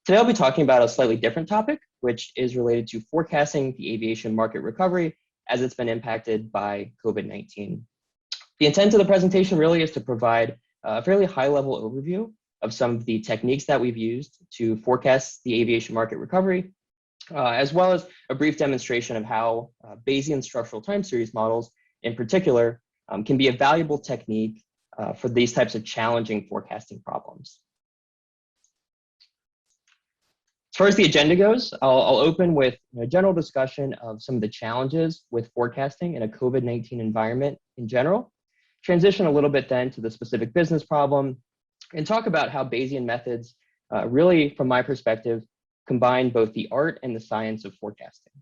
Today I'll be talking about a slightly different topic, which is related to forecasting the aviation market recovery as it's been impacted by COVID-19. The intent of the presentation really is to provide a fairly high-level overview of some of the techniques that we've used to forecast the aviation market recovery, as well as a brief demonstration of how Bayesian Structural Time Series models in particular can be a valuable technique for these types of challenging forecasting problems. As far as the agenda goes, I'll open with a general discussion of some of the challenges with forecasting in a COVID-19 environment in general, transition a little bit then to the specific business problem, and talk about how Bayesian methods really, from my perspective, combine both the art and the science of forecasting.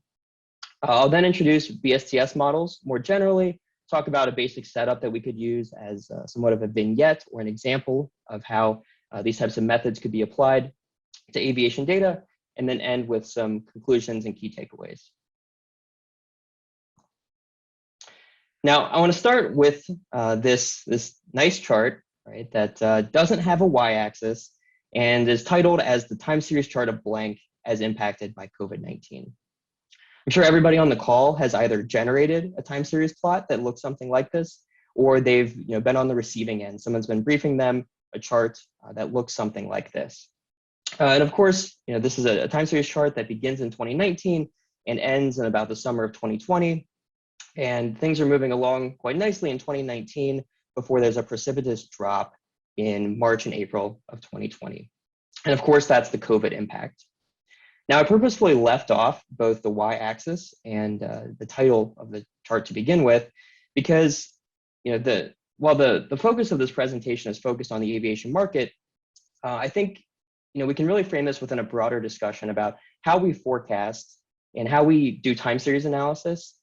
I'll then introduce BSTS models more generally, talk about a basic setup that we could use as somewhat of a vignette or an example of how these types of methods could be applied to aviation data, and then end with some conclusions and key takeaways. Now, I want to start with this nice chart, right, that doesn't have a y-axis and is titled as the time series chart of blank as impacted by COVID-19. I'm sure everybody on the call has either generated a time series plot that looks something like this, or they've been on the receiving end. Someone's been briefing them a chart that looks something like this. And of course, this is a time series chart that begins in 2019 and ends in about the summer of 2020. And things are moving along quite nicely in 2019 before there's a precipitous drop in March and April of 2020. And of course, that's the COVID impact. Now, I purposefully left off both the y-axis and the title of the chart to begin with, because while the focus of this presentation is focused on the aviation market, I think we can really frame this within a broader discussion about how we forecast and how we do time series analysis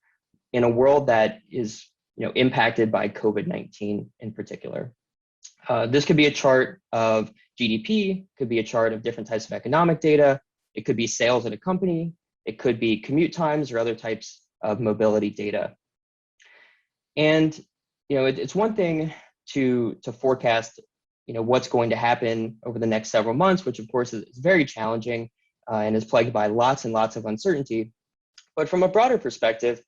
in a world that is impacted by COVID-19 in particular. This could be a chart of GDP, could be a chart of different types of economic data, it could be sales at a company, it could be commute times or other types of mobility data. And it's one thing to forecast what's going to happen over the next several months, which of course is very challenging and is plagued by lots and lots of uncertainty. But from a broader perspective,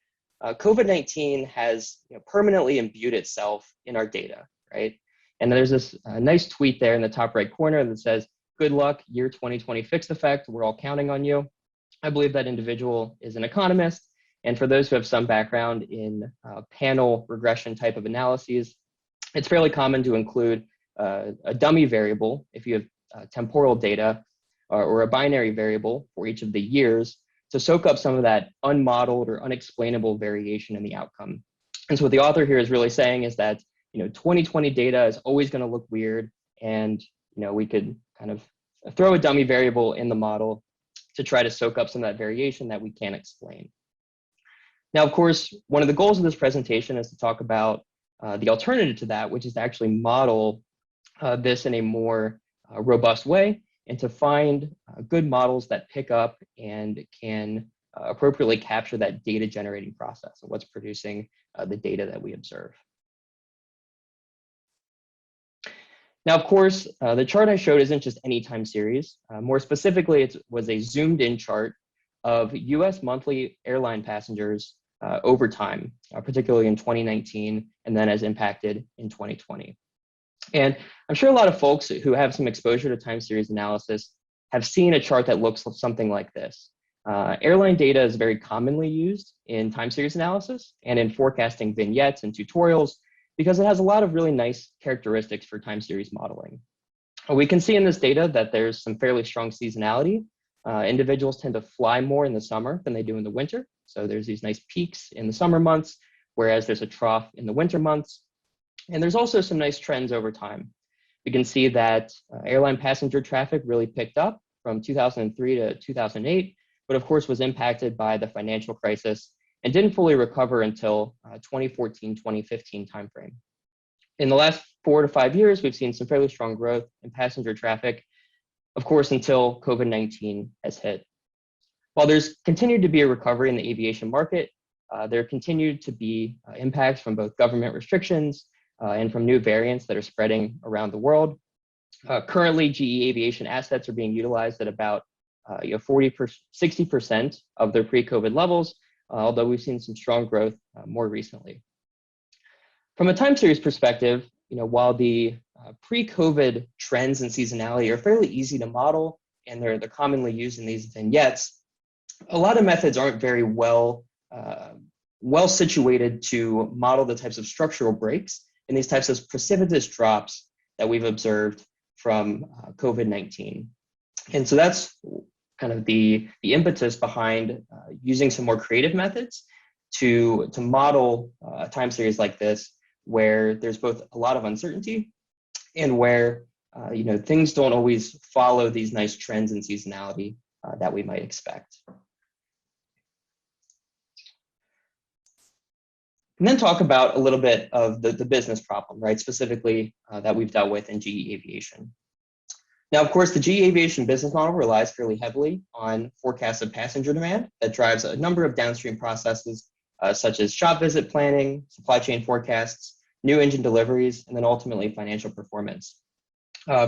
COVID-19 has permanently imbued itself in our data, right? And there's this nice tweet there in the top right corner that says, "Good luck, year 2020 fixed effect, we're all counting on you." I believe that individual is an economist. And for those who have some background in panel regression type of analyses, it's fairly common to include a dummy variable if you have temporal data or a binary variable for each of the years to soak up some of that unmodeled or unexplainable variation in the outcome. And so what the author here is really saying is that 2020 data is always going to look weird, and we could kind of throw a dummy variable in the model to try to soak up some of that variation that we can't explain. Now, of course, one of the goals of this presentation is to talk about the alternative to that, which is to actually model this in a more robust way and to find good models that pick up and can appropriately capture that data generating process and what's producing the data that we observe. Now, of course, the chart I showed isn't just any time series. More specifically, it was a zoomed in chart of US monthly airline passengers over time, particularly in 2019, and then as impacted in 2020. And I'm sure a lot of folks who have some exposure to time series analysis have seen a chart that looks something like this. Airline data is very commonly used in time series analysis and in forecasting vignettes and tutorials because it has a lot of really nice characteristics for time series modeling. We can see in this data that there's some fairly strong seasonality. Individuals tend to fly more in the summer than they do in the winter. So there's these nice peaks in the summer months, whereas there's a trough in the winter months. And there's also some nice trends over time. We can see that airline passenger traffic really picked up from 2003 to 2008, but of course was impacted by the financial crisis and didn't fully recover until 2014-2015 timeframe. In the last 4 to 5 years, we've seen some fairly strong growth in passenger traffic, of course, until COVID-19 has hit. While there's continued to be a recovery in the aviation market, there continued to be impacts from both government restrictions and from new variants that are spreading around the world. Currently, GE Aviation assets are being utilized at about 60% of their pre-COVID levels, although we've seen some strong growth more recently. From a time series perspective, while the pre-COVID trends and seasonality are fairly easy to model and they're commonly used in these vignettes, a lot of methods aren't very well situated to model the types of structural breaks and these types of precipitous drops that we've observed from COVID-19. And so that's kind of the impetus behind using some more creative methods to model a time series like this, where there's both a lot of uncertainty and where things don't always follow these nice trends and seasonality that we might expect. And then talk about a little bit of the business problem, right? Specifically that we've dealt with in GE Aviation. Now, of course, the GE Aviation business model relies fairly heavily on forecasts of passenger demand that drives a number of downstream processes, such as shop visit planning, supply chain forecasts, new engine deliveries, and then ultimately financial performance.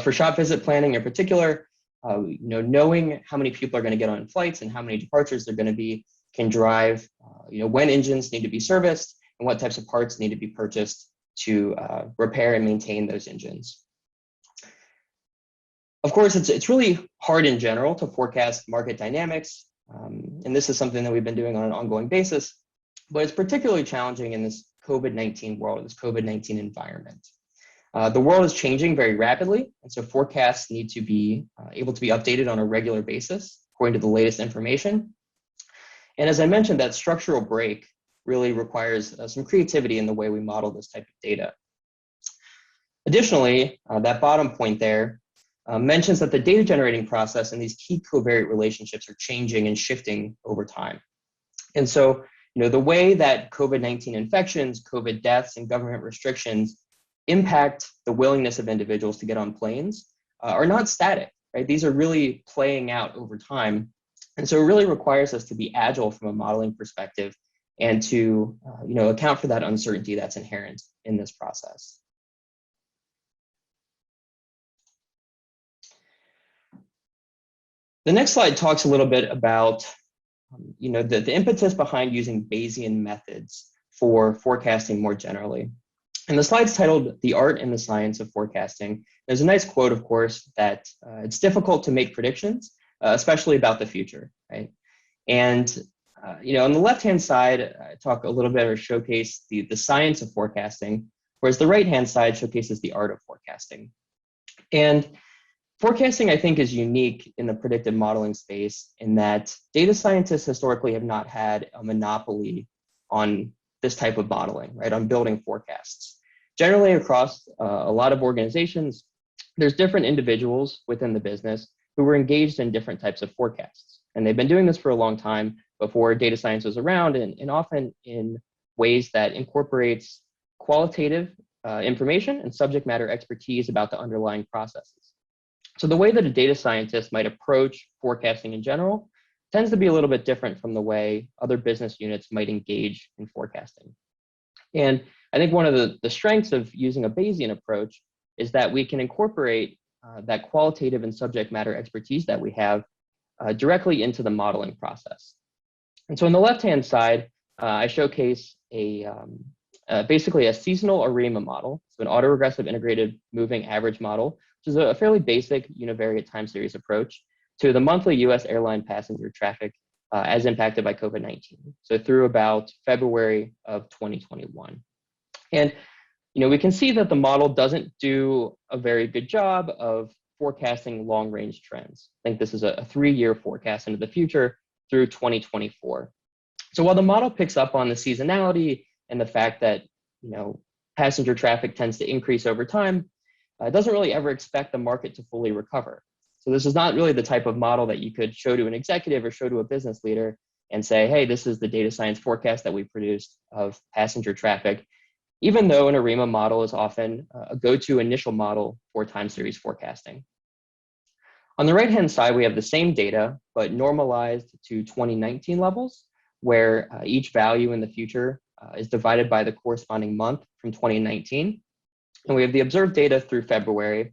For shop visit planning in particular, knowing how many people are going to get on flights and how many departures there are going to be can drive when engines need to be serviced and what types of parts need to be purchased to repair and maintain those engines. Of course, it's really hard in general to forecast market dynamics, and this is something that we've been doing on an ongoing basis, but it's particularly challenging in this COVID-19 world, this COVID-19 environment. The world is changing very rapidly, and so forecasts need to be able to be updated on a regular basis according to the latest information. And as I mentioned, that structural break really requires some creativity in the way we model this type of data. Additionally, that bottom point there mentions that the data generating process and these key covariate relationships are changing and shifting over time. And so, the way that COVID-19 infections, COVID deaths, and government restrictions impact the willingness of individuals to get on planes are not static, right? These are really playing out over time. And so it really requires us to be agile from a modeling perspective and to account for that uncertainty that's inherent in this process. The next slide talks a little bit about the impetus behind using Bayesian methods for forecasting more generally. And the slide's titled "The Art and the Science of Forecasting." There's a nice quote, of course, that it's difficult to make predictions, especially about the future, right? And on the left-hand side, I talk a little bit or showcase the science of forecasting, whereas the right-hand side showcases the art of forecasting. And forecasting, I think, is unique in the predictive modeling space in that data scientists historically have not had a monopoly on this type of modeling, right, on building forecasts. Generally, across a lot of organizations, there's different individuals within the business who were engaged in different types of forecasts. And they've been doing this for a long time before data science was around, and often in ways that incorporates qualitative information and subject matter expertise about the underlying processes. So the way that a data scientist might approach forecasting in general tends to be a little bit different from the way other business units might engage in forecasting. And I think one of the strengths of using a Bayesian approach is that we can incorporate that qualitative and subject matter expertise that we have directly into the modeling process. And so on the left-hand side, I showcase basically a seasonal ARIMA model, so an autoregressive integrated moving average model, which is a fairly basic univariate time series approach to the monthly US airline passenger traffic as impacted by COVID-19. So through about February of 2021. And we can see that the model doesn't do a very good job of forecasting long-range trends. I think this is a 3-year forecast into the future through 2024. So while the model picks up on the seasonality and the fact that passenger traffic tends to increase over time, it doesn't really ever expect the market to fully recover. So this is not really the type of model that you could show to an executive or show to a business leader and say, hey, this is the data science forecast that we produced of passenger traffic, even though an ARIMA model is often a go-to initial model for time series forecasting. On the right-hand side, we have the same data, but normalized to 2019 levels, where each value in the future is divided by the corresponding month from 2019. And we have the observed data through February.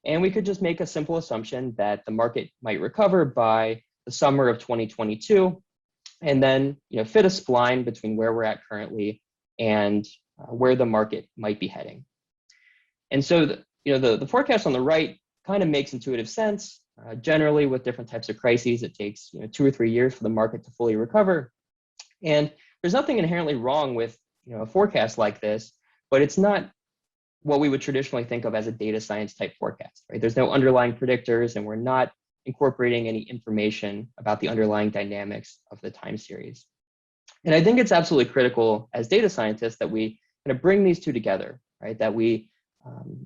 And we could just make a simple assumption that the market might recover by the summer of 2022, and then fit a spline between where we're at currently and where the market might be heading. And so the forecast on the right kind of makes intuitive sense. Generally, with different types of crises, it takes 2 or 3 years for the market to fully recover. And there's nothing inherently wrong with a forecast like this, but it's not what we would traditionally think of as a data science type forecast, right? There's no underlying predictors, and we're not incorporating any information about the underlying dynamics of the time series. And I think it's absolutely critical as data scientists that we kind of bring these two together, right? That we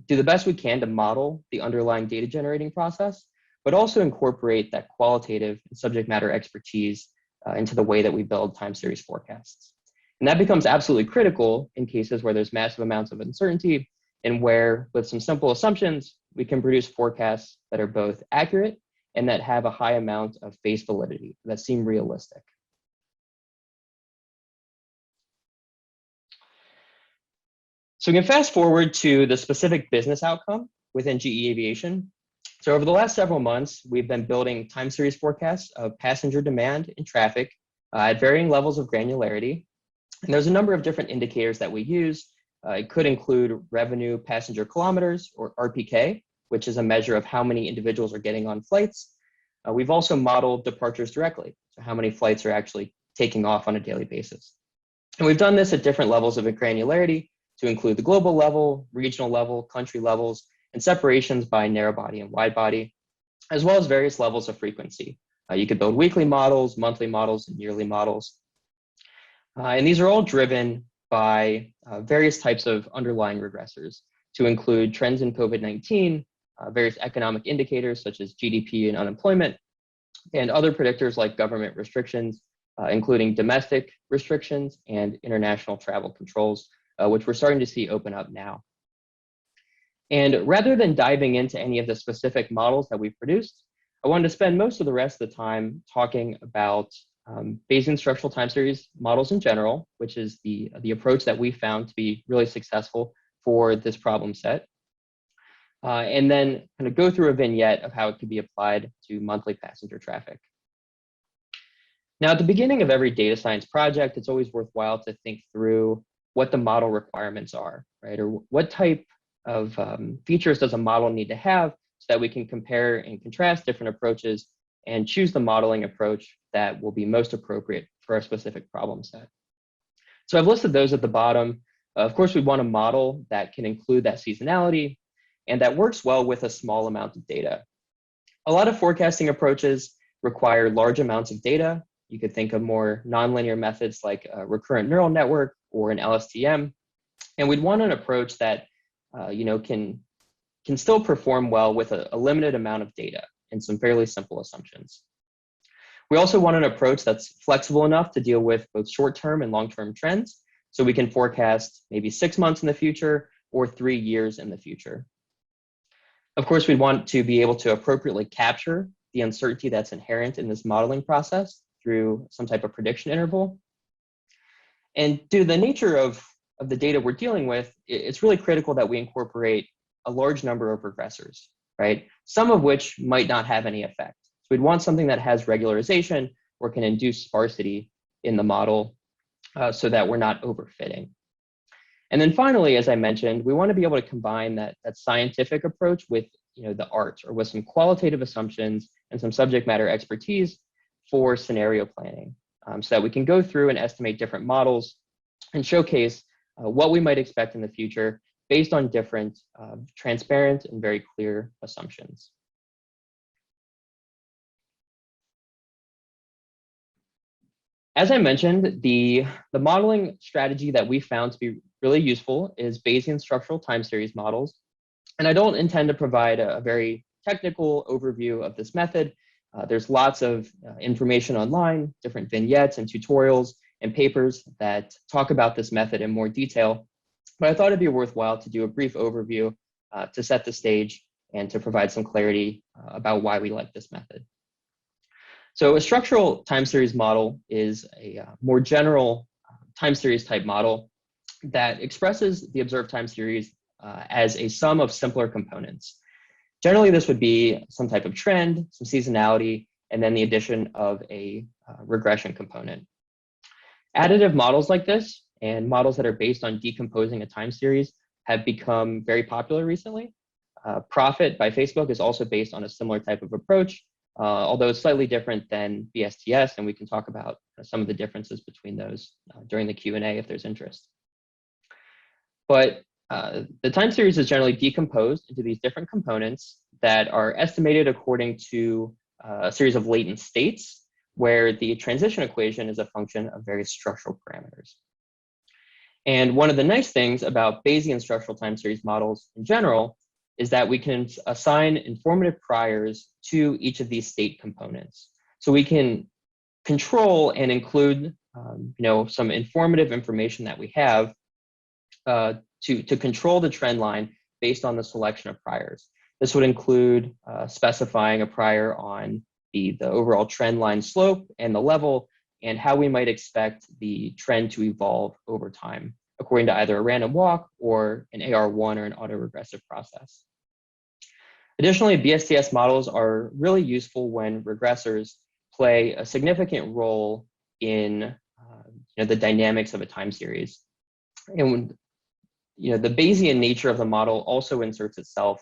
do the best we can to model the underlying data generating process, but also incorporate that qualitative and subject matter expertise into the way that we build time series forecasts. And that becomes absolutely critical in cases where there's massive amounts of uncertainty and where, with some simple assumptions, we can produce forecasts that are both accurate and that have a high amount of face validity, that seem realistic. So we can fast forward to the specific business outcome within GE Aviation. So over the last several months, we've been building time series forecasts of passenger demand and traffic at varying levels of granularity. And there's a number of different indicators that we use. It could include revenue passenger kilometers, or RPK, which is a measure of how many individuals are getting on flights. We've also modeled departures directly, so how many flights are actually taking off on a daily basis. And we've done this at different levels of granularity to include the global level, regional level, country levels, and separations by narrow body and wide body, as well as various levels of frequency. You could build weekly models, monthly models, and yearly models. And these are all driven by various types of underlying regressors to include trends in COVID-19, various economic indicators such as GDP and unemployment, and other predictors like government restrictions, including domestic restrictions and international travel controls, which we're starting to see open up now. And rather than diving into any of the specific models that we've produced, I wanted to spend most of the rest of the time talking about Bayesian Structural Time Series models in general, which is the approach that we found to be really successful for this problem set. And then kind of go through a vignette of how it could be applied to monthly passenger traffic. Now, at the beginning of every data science project, it's always worthwhile to think through what the model requirements are, right? Or what type of features does a model need to have so that we can compare and contrast different approaches and choose the modeling approach that will be most appropriate for our specific problem set. So I've listed those at the bottom. Of course, we want a model that can include that seasonality and that works well with a small amount of data. A lot of forecasting approaches require large amounts of data. You could think of more nonlinear methods like a recurrent neural network or an LSTM. And we'd want an approach that can still perform well with a limited amount of data and some fairly simple assumptions. We also want an approach that's flexible enough to deal with both short-term and long-term trends, so we can forecast maybe 6 months in the future or 3 years in the future. Of course, we want to be able to appropriately capture the uncertainty that's inherent in this modeling process through some type of prediction interval. And due to the nature of the data we're dealing with, it's really critical that we incorporate a large number of regressors, right? Some of which might not have any effect. So we'd want something that has regularization or can induce sparsity in the model so that we're not overfitting. And then finally, as I mentioned, we want to be able to combine that scientific approach with the art, or with some qualitative assumptions and some subject matter expertise for scenario planning, so that we can go through and estimate different models and showcase what we might expect in the future based on different transparent and very clear assumptions. As I mentioned, the modeling strategy that we found to be really useful is Bayesian Structural Time Series models. And I don't intend to provide a very technical overview of this method. There's lots of information online, different vignettes and tutorials and papers that talk about this method in more detail. But I thought it'd be worthwhile to do a brief overview to set the stage and to provide some clarity about why we like this method. So a structural time series model is a more general time series type model that expresses the observed time series as a sum of simpler components. Generally, this would be some type of trend, some seasonality, and then the addition of a regression component. Additive models like this and models that are based on decomposing a time series have become very popular recently. Profit by Facebook is also based on a similar type of approach, although it's slightly different than BSTS, and we can talk about some of the differences between those during the Q&A if there's interest. But the time series is generally decomposed into these different components that are estimated according to a series of latent states, where the transition equation is a function of various structural parameters. And one of the nice things about Bayesian structural time series models in general is that we can assign informative priors to each of these state components. So we can control and include some informative information that we have to control the trend line based on the selection of priors. This would include specifying a prior on the overall trend line slope and the level, and how we might expect the trend to evolve over time, according to either a random walk or an AR1 or an autoregressive process. Additionally, BSTS models are really useful when regressors play a significant role in the dynamics of a time series. And the Bayesian nature of the model also inserts itself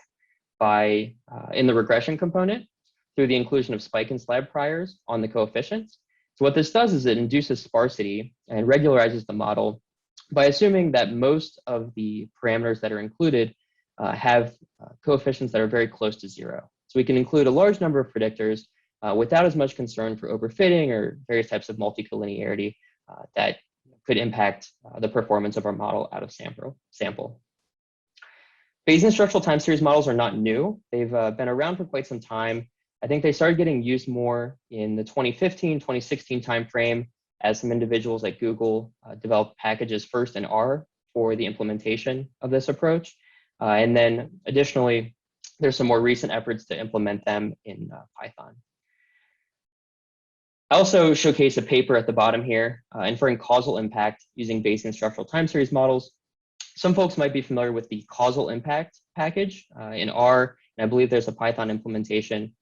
by in the regression component through the inclusion of spike and slab priors on the coefficients. So what this does is it induces sparsity and regularizes the model by assuming that most of the parameters that are included have coefficients that are very close to zero. So we can include a large number of predictors without as much concern for overfitting or various types of multicollinearity that could impact the performance of our model out of sample. Bayesian structural time series models are not new. They've been around for quite some time. I think they started getting used more in the 2015, 2016 timeframe as some individuals like Google developed packages first in R for the implementation of this approach. And then additionally, there's some more recent efforts to implement them in Python. I also showcase a paper at the bottom here, inferring causal impact using Bayesian structural time series models. Some folks might be familiar with the causal impact package in R, and I believe there's a Python implementation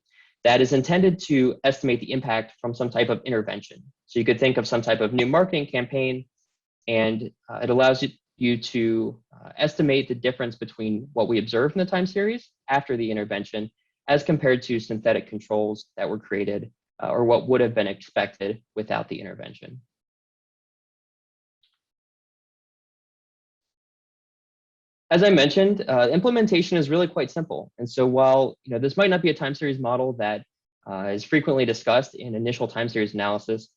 that is intended to estimate the impact from some type of intervention. So you could think of some type of new marketing campaign, and it allows you to estimate the difference between what we observe in the time series after the intervention as compared to synthetic controls that were created or what would have been expected without the intervention. As I mentioned, implementation is really quite simple. And so while this might not be a time series model that is frequently discussed in initial time series analysis,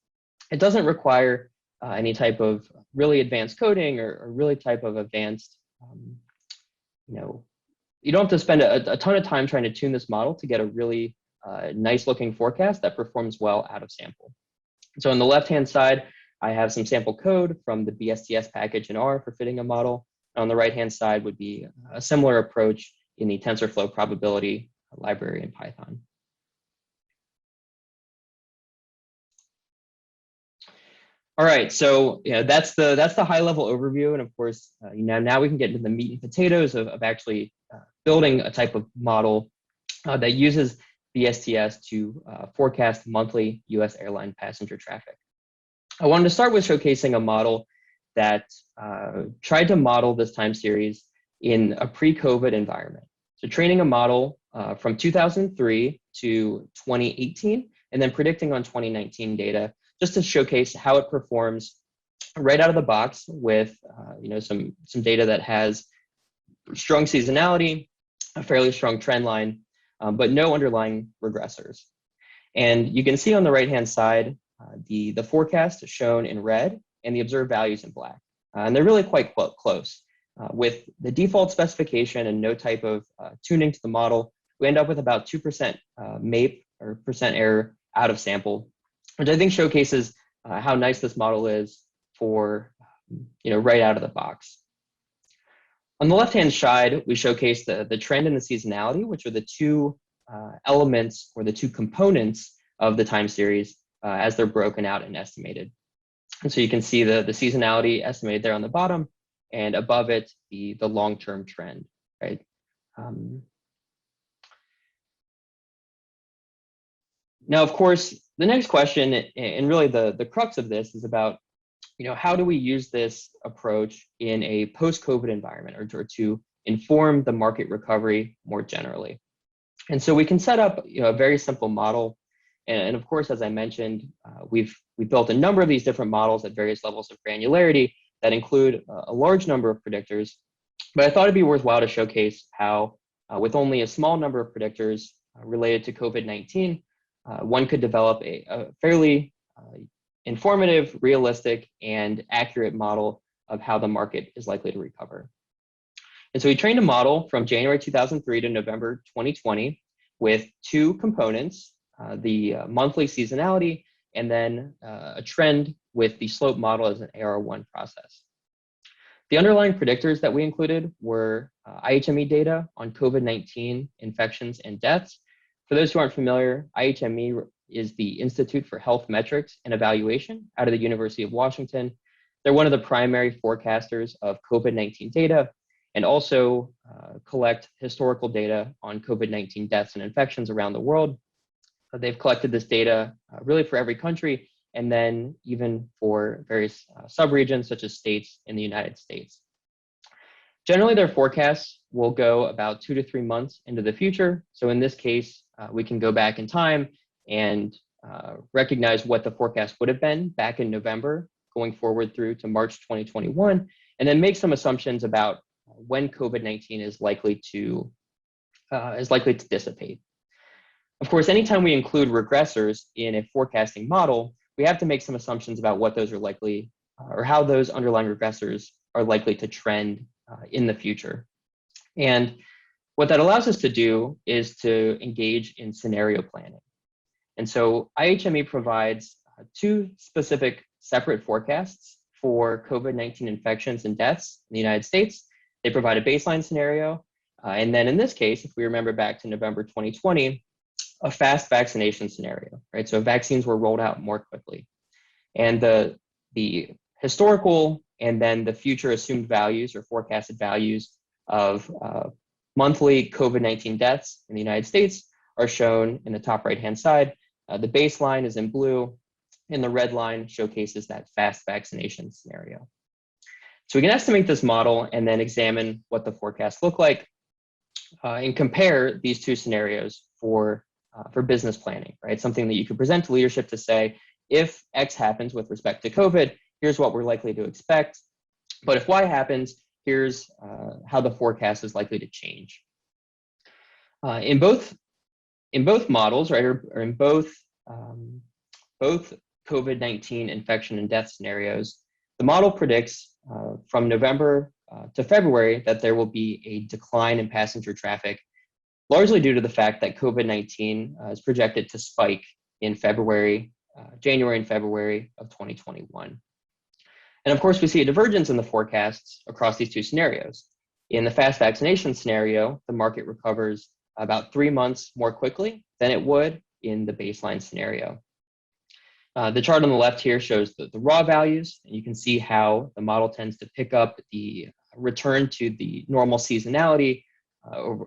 it doesn't require any type of really advanced coding or really type of advanced, you don't have to spend a ton of time trying to tune this model to get a really nice looking forecast that performs well out of sample. So on the left-hand side, I have some sample code from the BSTS package in R for fitting a model. On the right-hand side would be a similar approach in the TensorFlow probability library in Python. All right, so that's the high-level overview, and of course, now we can get into the meat and potatoes of actually building a type of model that uses BSTS to forecast monthly U.S. airline passenger traffic. I wanted to start with showcasing a model that tried to model this time series in a pre-COVID environment. So training a model from 2003 to 2018, and then predicting on 2019 data, just to showcase how it performs right out of the box with some data that has strong seasonality, a fairly strong trend line, but no underlying regressors. And you can see on the right-hand side, the forecast shown in red and the observed values in black. And they're really quite close. With the default specification and no type of tuning to the model, we end up with about 2% MAPE or percent error out of sample, which I think showcases how nice this model is for right out of the box. On the left-hand side, we showcase the trend and the seasonality, which are the two elements or the two components of the time series as they're broken out and estimated. And so you can see the seasonality estimated there on the bottom, and above it, the long-term trend, right? Now, of course, the next question, and really the crux of this, is about, how do we use this approach in a post-COVID environment, or to inform the market recovery more generally? And so we can set up, a very simple model. And of course, as I mentioned, we built a number of these different models at various levels of granularity that include a large number of predictors. But I thought it'd be worthwhile to showcase how, with only a small number of predictors related to COVID-19, one could develop a fairly informative, realistic, and accurate model of how the market is likely to recover. And so we trained a model from January 2003 to November 2020 with two components, the monthly seasonality, and then a trend with the slope model as an AR1 process. The underlying predictors that we included were IHME data on COVID-19 infections and deaths. For those who aren't familiar, IHME is the Institute for Health Metrics and Evaluation out of the University of Washington. They're one of the primary forecasters of COVID-19 data, and also collect historical data on COVID-19 deaths and infections around the world. They've collected this data really for every country, and then even for various subregions such as states in the United States. Generally, their forecasts will go about 2 to 3 months into the future. So in this case, we can go back in time and recognize what the forecast would have been back in November, going forward through to March 2021, and then make some assumptions about when COVID-19 is likely to dissipate. Of course, anytime we include regressors in a forecasting model, we have to make some assumptions about what those are likely, or how those underlying regressors are likely to trend in the future. And what that allows us to do is to engage in scenario planning. And so IHME provides two specific separate forecasts for COVID-19 infections and deaths in the United States. They provide a baseline scenario. And then in this case, if we remember back to November 2020, a fast vaccination scenario, right? So vaccines were rolled out more quickly. And the historical and then the future assumed values or forecasted values of monthly COVID-19 deaths in the United States are shown in the top right-hand side. The baseline is in blue, and the red line showcases that fast vaccination scenario. So we can estimate this model and then examine what the forecasts look like and compare these two scenarios for business planning, right? Something that you could present to leadership to say, if X happens with respect to COVID, here's what we're likely to expect. But if Y happens, here's how the forecast is likely to change. In both models, right, or in both COVID-19 infection and death scenarios, the model predicts from November to February that there will be a decline in passenger traffic, largely due to the fact that COVID-19 is projected to spike in January and February of 2021. And of course, we see a divergence in the forecasts across these two scenarios. In the fast vaccination scenario, the market recovers about 3 months more quickly than it would in the baseline scenario. The chart on the left here shows the raw values, and you can see how the model tends to pick up the return to the normal seasonality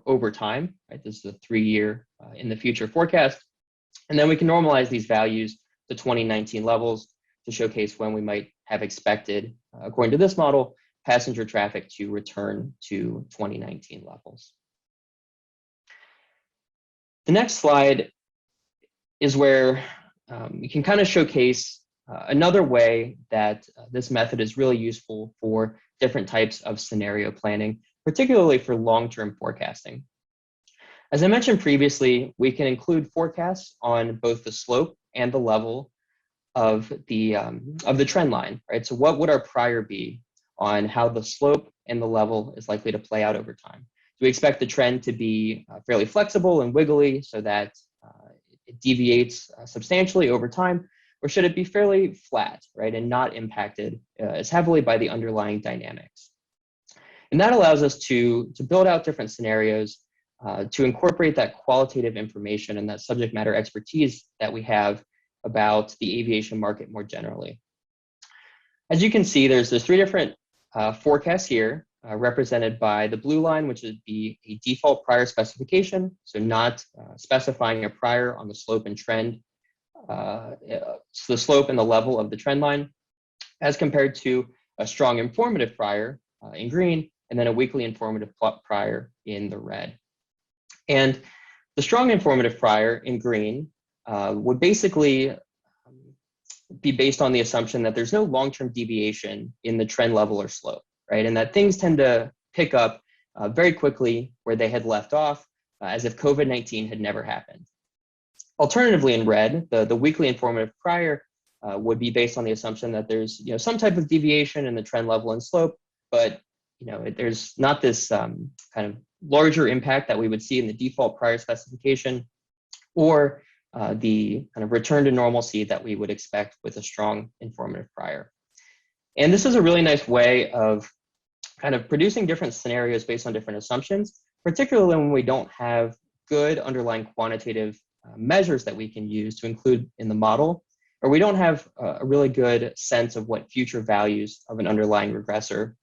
over time, right? This is a 3-year in the future forecast. And then we can normalize these values to 2019 levels to showcase when we might have expected, according to this model, passenger traffic to return to 2019 levels. The next slide is where we can kind of showcase another way that this method is really useful for different types of scenario planning, particularly for long-term forecasting. As I mentioned previously, we can include forecasts on both the slope and the level of the trend line, right? So what would our prior be on how the slope and the level is likely to play out over time? Do we expect the trend to be fairly flexible and wiggly so that it deviates substantially over time, or should it be fairly flat, right, and not impacted as heavily by the underlying dynamics? And that allows us to build out different scenarios to incorporate that qualitative information and that subject matter expertise that we have about the aviation market more generally. As you can see, there's 3 different forecasts here represented by the blue line, which would be a default prior specification, so not specifying a prior on the slope and trend the slope and the level of the trend line, as compared to a strong informative prior in green, and then a weakly informative prior in the red. And the strong informative prior in green would basically be based on the assumption that there's no long-term deviation in the trend level or slope, right? And that things tend to pick up very quickly where they had left off, as if COVID-19 had never happened. Alternatively, in red, the weakly informative prior would be based on the assumption that there's some type of deviation in the trend level and slope, but there's not this kind of larger impact that we would see in the default prior specification, or the kind of return to normalcy that we would expect with a strong informative prior. And this is a really nice way of kind of producing different scenarios based on different assumptions, particularly when we don't have good underlying quantitative measures that we can use to include in the model, or we don't have a really good sense of what future values of an underlying regressor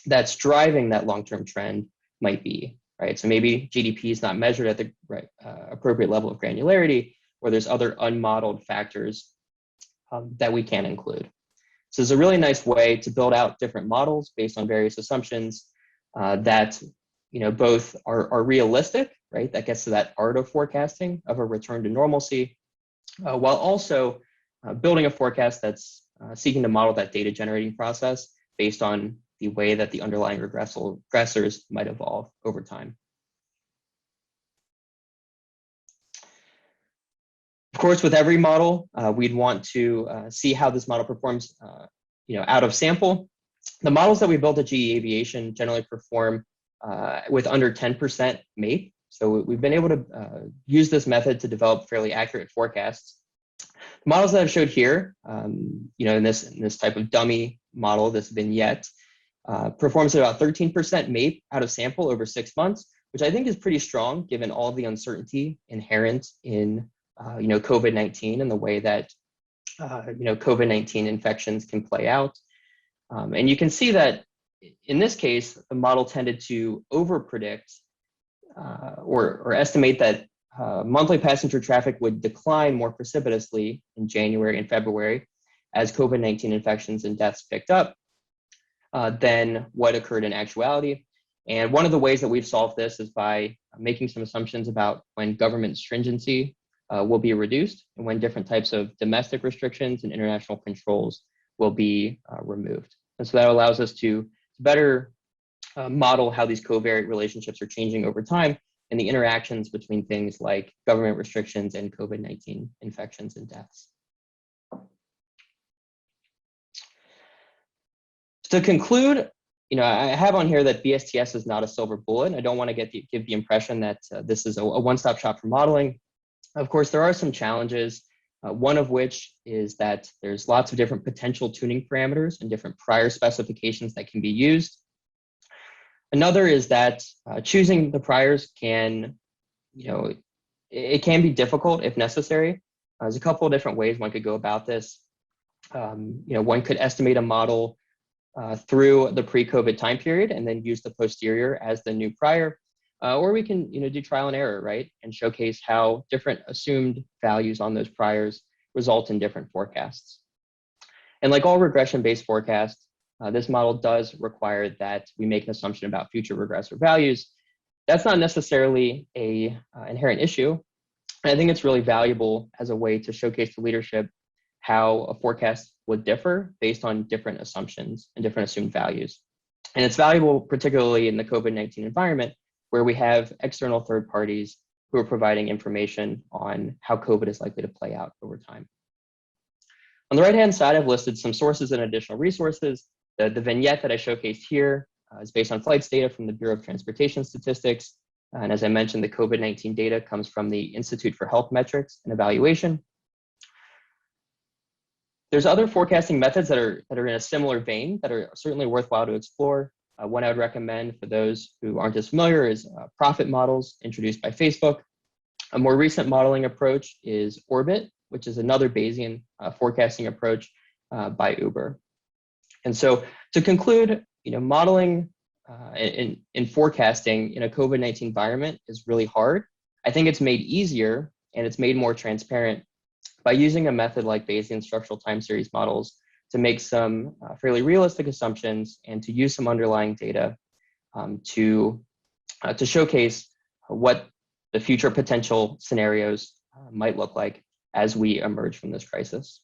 that's driving that long-term trend might be, right? So maybe GDP is not measured at the appropriate level of granularity, or there's other unmodeled factors that we can include. So it's a really nice way to build out different models based on various assumptions that both are realistic, right? That gets to that art of forecasting of a return to normalcy, while also building a forecast that's seeking to model that data generating process based on the way that the underlying regressors might evolve over time. Of course, with every model, we'd want to see how this model performs out of sample. The models that we built at GE Aviation generally perform with under 10% MAPE. So we've been able to use this method to develop fairly accurate forecasts. The models that I've showed here, in this type of dummy model, this vignette, performs at about 13% MAPE out of sample over 6 months, which I think is pretty strong given all the uncertainty inherent in COVID-19 and the way that COVID-19 infections can play out. And you can see that in this case, the model tended to overpredict or estimate that monthly passenger traffic would decline more precipitously in January and February as COVID-19 infections and deaths picked up than what occurred in actuality. And one of the ways that we've solved this is by making some assumptions about when government stringency will be reduced and when different types of domestic restrictions and international controls will be removed. And so that allows us to better model how these covariate relationships are changing over time and the interactions between things like government restrictions and COVID-19 infections and deaths. To conclude, I have on here that BSTS is not a silver bullet. I don't want to give the impression that this is a one-stop shop for modeling. Of course, there are some challenges, one of which is that there's lots of different potential tuning parameters and different prior specifications that can be used. Another is that choosing the priors can, it can be difficult if necessary. There's a couple of different ways one could go about this. One could estimate a model through the pre-COVID time period and then use the posterior as the new prior. Or we can do trial and error, right? And showcase how different assumed values on those priors result in different forecasts. And like all regression-based forecasts, this model does require that we make an assumption about future regressor values. That's not necessarily an inherent issue. And I think it's really valuable as a way to showcase to leadership how a forecast would differ based on different assumptions and different assumed values. And it's valuable particularly in the COVID-19 environment where we have external third parties who are providing information on how COVID is likely to play out over time. On the right-hand side, I've listed some sources and additional resources. The vignette that I showcased here is based on flights data from the Bureau of Transportation Statistics. And as I mentioned, the COVID-19 data comes from the Institute for Health Metrics and Evaluation. There's other forecasting methods that are in a similar vein that are certainly worthwhile to explore. One I would recommend for those who aren't as familiar is profit models introduced by Facebook. A more recent modeling approach is Orbit, which is another Bayesian forecasting approach by Uber. And so to conclude, modeling in forecasting in a COVID-19 environment is really hard. I think it's made easier and it's made more transparent by using a method like Bayesian Structural Time Series models to make some fairly realistic assumptions and to use some underlying data to showcase what the future potential scenarios might look like as we emerge from this crisis.